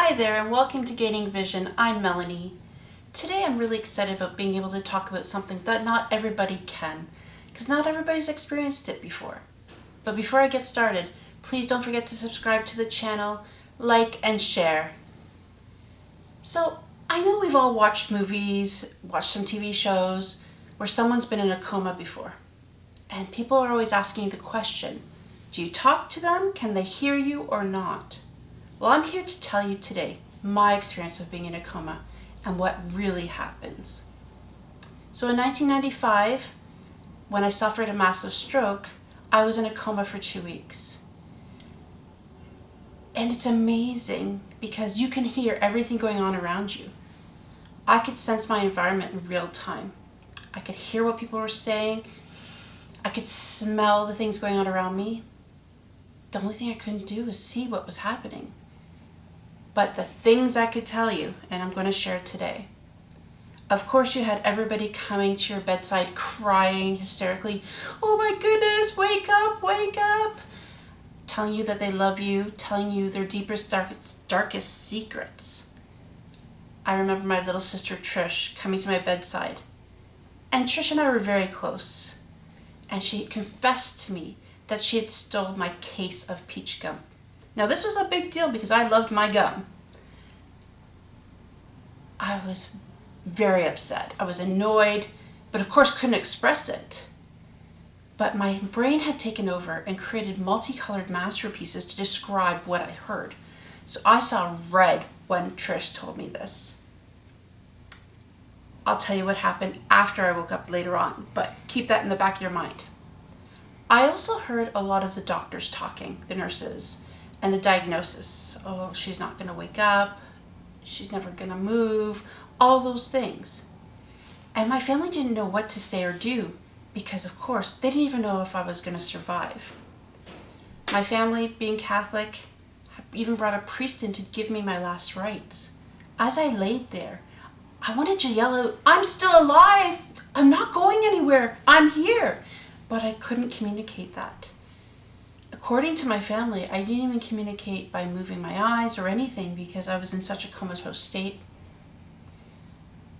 Hi there and welcome to Gaining Vision. I'm Melanie. Today I'm really excited about being able to talk about something that not everybody can, because not everybody's experienced it before. But before I get started, please don't forget to subscribe to the channel, like and share. So I know we've all watched movies, watched some TV shows where someone's been in a coma before. And people are always asking the question, do you talk to them? Can they hear you or not? Well, I'm here to tell you today my experience of being in a coma and what really happens. So in 1995, when I suffered a massive stroke, I was in a coma for 2 weeks. And it's amazing because you can hear everything going on around you. I could sense my environment in real time. I could hear what people were saying. I could smell the things going on around me. The only thing I couldn't do was see what was happening. But the things I could tell you, and I'm going to share today. Of course, you had everybody coming to your bedside crying hysterically, "Oh my goodness, wake up, wake up!" Telling you that they love you, telling you their deepest, darkest secrets. I remember my little sister Trish coming to my bedside. And Trish and I were very close. And she confessed to me that she had stolen my case of peach gum. Now this was a big deal because I loved my gum. I was very upset. I was annoyed, but of course couldn't express it. But my brain had taken over and created multicolored masterpieces to describe what I heard. So I saw red when Trish told me this. I'll tell you what happened after I woke up later on, but keep that in the back of your mind. I also heard a lot of the doctors talking, the nurses, and the diagnosis. Oh, she's not going to wake up. She's never going to move. All those things. And my family didn't know what to say or do because, of course, they didn't even know if I was going to survive. My family, being Catholic, even brought a priest in to give me my last rites. As I laid there, I wanted to yell out, "I'm still alive! I'm not going anywhere! I'm here!" But I couldn't communicate that. According to my family, I didn't even communicate by moving my eyes or anything because I was in such a comatose state.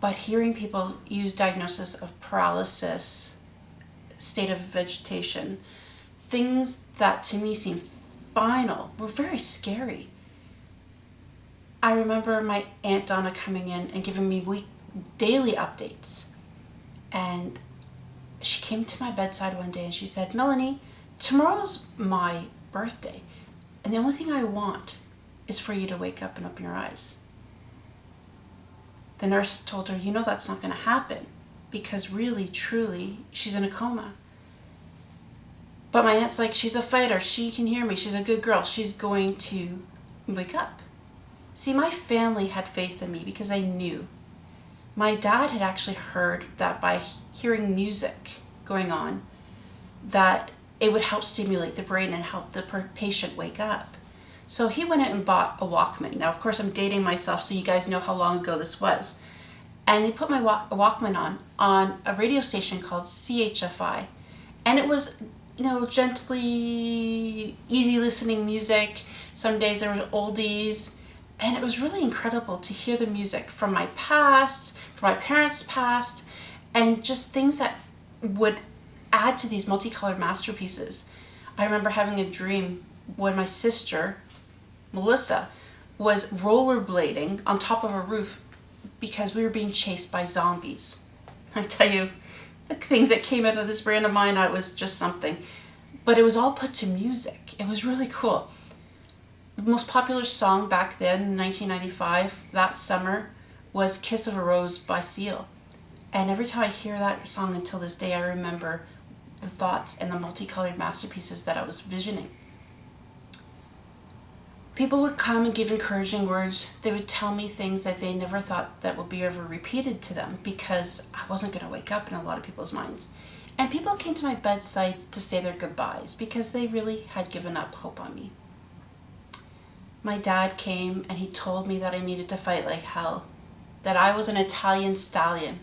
But hearing people use diagnosis of paralysis, state of vegetation, things that to me seemed final, were very scary. I remember my Aunt Donna coming in and giving me daily updates. And she came to my bedside one day and she said, "Melanie, tomorrow's my birthday, and the only thing I want is for you to wake up and open your eyes." The nurse told her, "That's not going to happen because really, truly, she's in a coma." But my aunt's like, "She's a fighter. She can hear me. She's a good girl. She's going to wake up." See, my family had faith in me because they knew. My dad had actually heard that by hearing music going on, that it would help stimulate the brain and help the patient wake up. So he went out and bought a Walkman. Now, of course, I'm dating myself, so you guys know how long ago this was. And he put my Walkman on a radio station called CHFI. And it was, gently, easy listening music. Some days there was oldies. And it was really incredible to hear the music from my past, from my parents' past, and just things that would add to these multicolored masterpieces. I remember having a dream when my sister, Melissa, was rollerblading on top of a roof because we were being chased by zombies. I tell you, the things that came out of this brain of mine, it was just something. But it was all put to music. It was really cool. The most popular song back then, in 1995, that summer, was "Kiss of a Rose" by Seal. And every time I hear that song until this day, I remember the thoughts and the multicolored masterpieces that I was visioning. People would come and give encouraging words. They would tell me things that they never thought that would be ever repeated to them because I wasn't going to wake up in a lot of people's minds. And people came to my bedside to say their goodbyes because they really had given up hope on me. My dad came and he told me that I needed to fight like hell, that I was an Italian stallion,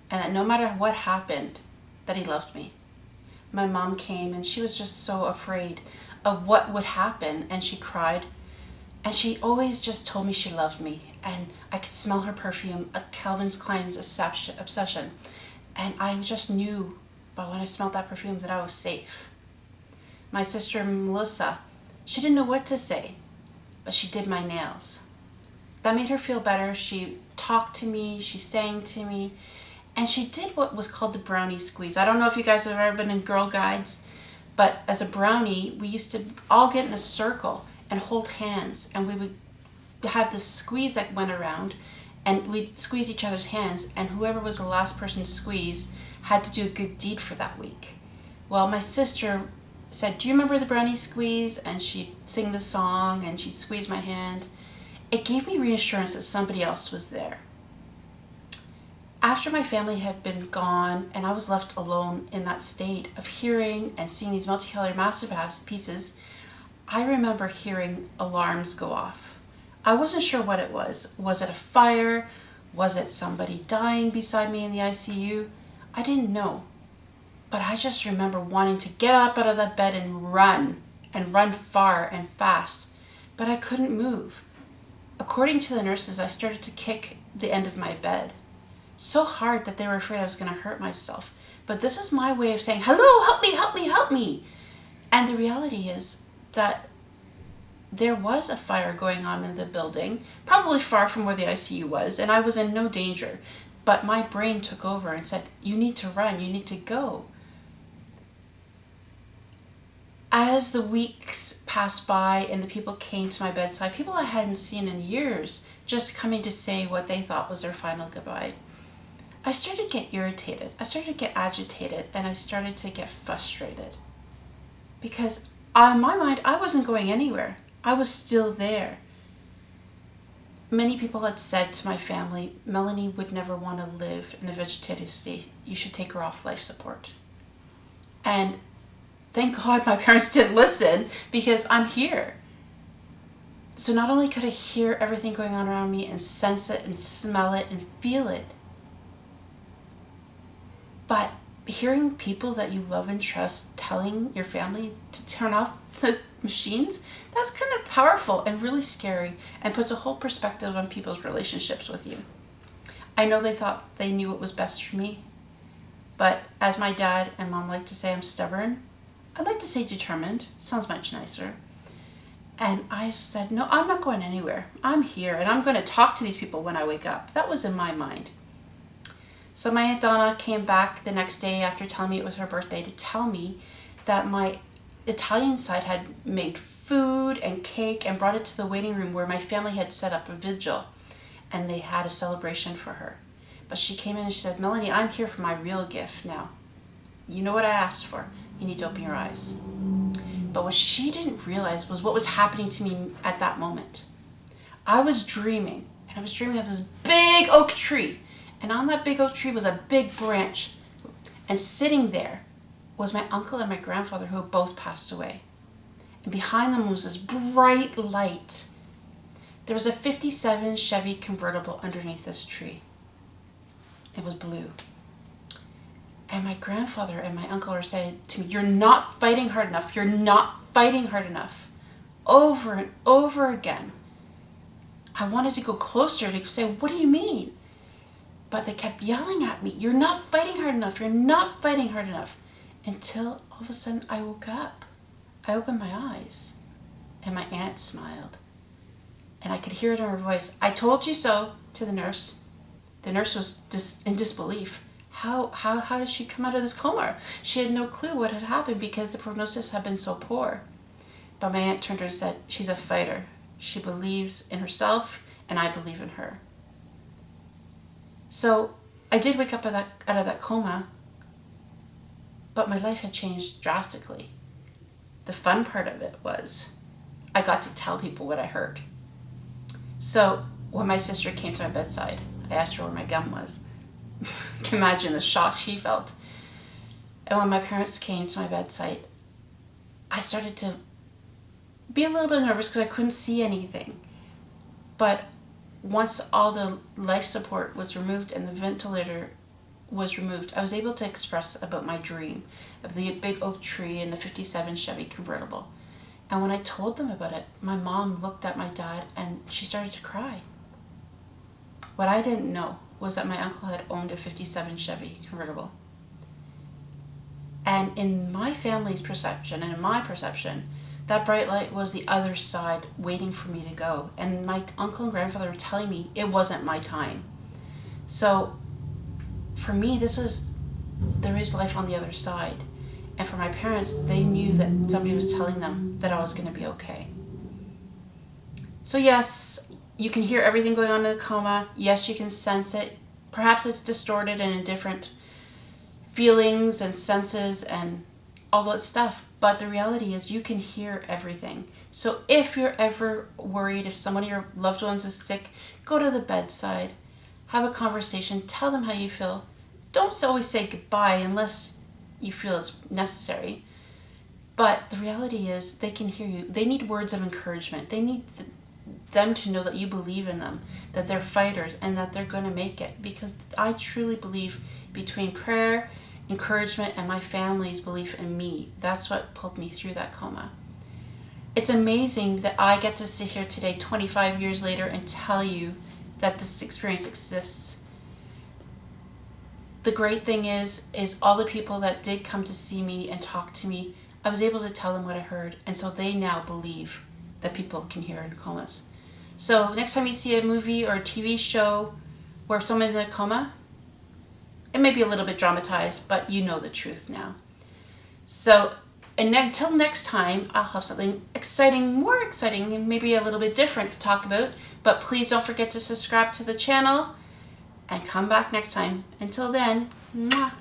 and that no matter what happened, that he loved me. My mom came and she was just so afraid of what would happen, and she cried. And she always just told me she loved me. And I could smell her perfume, a Calvin Klein's obsession. And I just knew by when I smelled that perfume that I was safe. My sister Melissa, she didn't know what to say, but she did my nails. That made her feel better. She talked to me, she sang to me, and she did what was called the brownie squeeze. I don't know if you guys have ever been in Girl Guides, but as a brownie, we used to all get in a circle and hold hands, and we would have this squeeze that went around, and we'd squeeze each other's hands, and whoever was the last person to squeeze had to do a good deed for that week. Well, my sister said, "Do you remember the brownie squeeze?" And she'd sing the song, and she'd squeeze my hand. It gave me reassurance that somebody else was there. After my family had been gone and I was left alone in that state of hearing and seeing these multicolored masterpieces, I remember hearing alarms go off. I wasn't sure what it was. Was it a fire? Was it somebody dying beside me in the ICU? I didn't know. But I just remember wanting to get up out of that bed and run far and fast. But I couldn't move. According to the nurses, I started to kick the end of my bed. So hard that they were afraid I was going to hurt myself. But this is my way of saying, "Hello, help me, help me, help me." And the reality is that there was a fire going on in the building, probably far from where the ICU was, and I was in no danger. But my brain took over and said, "You need to run, you need to go." As the weeks passed by and the people came to my bedside, people I hadn't seen in years, just coming to say what they thought was their final goodbye, I started to get irritated, I started to get agitated, and I started to get frustrated. Because in my mind, I wasn't going anywhere. I was still there. Many people had said to my family, "Melanie would never want to live in a vegetative state. You should take her off life support." And thank God my parents didn't listen, because I'm here. So not only could I hear everything going on around me and sense it and smell it and feel it, but hearing people that you love and trust telling your family to turn off the machines, that's kind of powerful and really scary and puts a whole perspective on people's relationships with you. I know they thought they knew what was best for me, but as my dad and mom like to say, I'm stubborn. I like to say determined. Sounds much nicer. And I said, "No, I'm not going anywhere. I'm here, and I'm going to talk to these people when I wake up." That was in my mind. So my Aunt Donna came back the next day after telling me it was her birthday to tell me that my Italian side had made food and cake and brought it to the waiting room where my family had set up a vigil, and they had a celebration for her. But she came in and she said, "Melanie, I'm here for my real gift now. You know what I asked for. You need to open your eyes." But what she didn't realize was what was happening to me at that moment. I was dreaming, and I was dreaming of this big oak tree. And on that big oak tree was a big branch. And sitting there was my uncle and my grandfather, who had both passed away. And behind them was this bright light. There was a 57 Chevy convertible underneath this tree. It was blue. And my grandfather and my uncle were saying to me, "You're not fighting hard enough. You're not fighting hard enough." Over and over again. I wanted to go closer to say, "What do you mean?" But they kept yelling at me, "You're not fighting hard enough. You're not fighting hard enough." Until all of a sudden I woke up. I opened my eyes and my aunt smiled. And I could hear it in her voice. "I told you so," to the nurse. The nurse was in disbelief. How did she come out of this coma? She had no clue what had happened because the prognosis had been so poor. But my aunt turned to her and said, "She's a fighter. She believes in herself, and I believe in her." So I did wake up out of that coma, but my life had changed drastically. The fun part of it was I got to tell people what I heard. So when my sister came to my bedside, I asked her where my gum was. You can imagine the shock she felt. And when my parents came to my bedside, I started to be a little bit nervous because I couldn't see anything. But once all the life support was removed and the ventilator was removed, I was able to express about my dream of the big oak tree and the 57 Chevy convertible. And when I told them about it, my mom looked at my dad and she started to cry. What I didn't know was that my uncle had owned a 57 Chevy convertible. And in my family's perception and in my perception, that bright light was the other side waiting for me to go. And my uncle and grandfather were telling me it wasn't my time. So for me, there is life on the other side. And for my parents, they knew that somebody was telling them that I was going to be okay. So yes, you can hear everything going on in the coma. Yes, you can sense it. Perhaps it's distorted and in different feelings and senses and all that stuff. But the reality is you can hear everything. So if you're ever worried, if someone of your loved ones is sick, go to the bedside, have a conversation, tell them how you feel. Don't always say goodbye unless you feel it's necessary. But the reality is they can hear you. They need words of encouragement. They need them to know that you believe in them, that they're fighters, and that they're going to make it. Because I truly believe between prayer, encouragement, and my family's belief in me, that's what pulled me through that coma. It's amazing that I get to sit here today, 25 years later, and tell you that this experience exists. The great thing is all the people that did come to see me and talk to me, I was able to tell them what I heard, and so they now believe that people can hear in comas. So next time you see a movie or a TV show where someone's in a coma, it may be a little bit dramatized, but you know the truth now. So, and until next time, I'll have something exciting, more exciting, and maybe a little bit different to talk about. But please don't forget to subscribe to the channel and come back next time. Until then, mwah.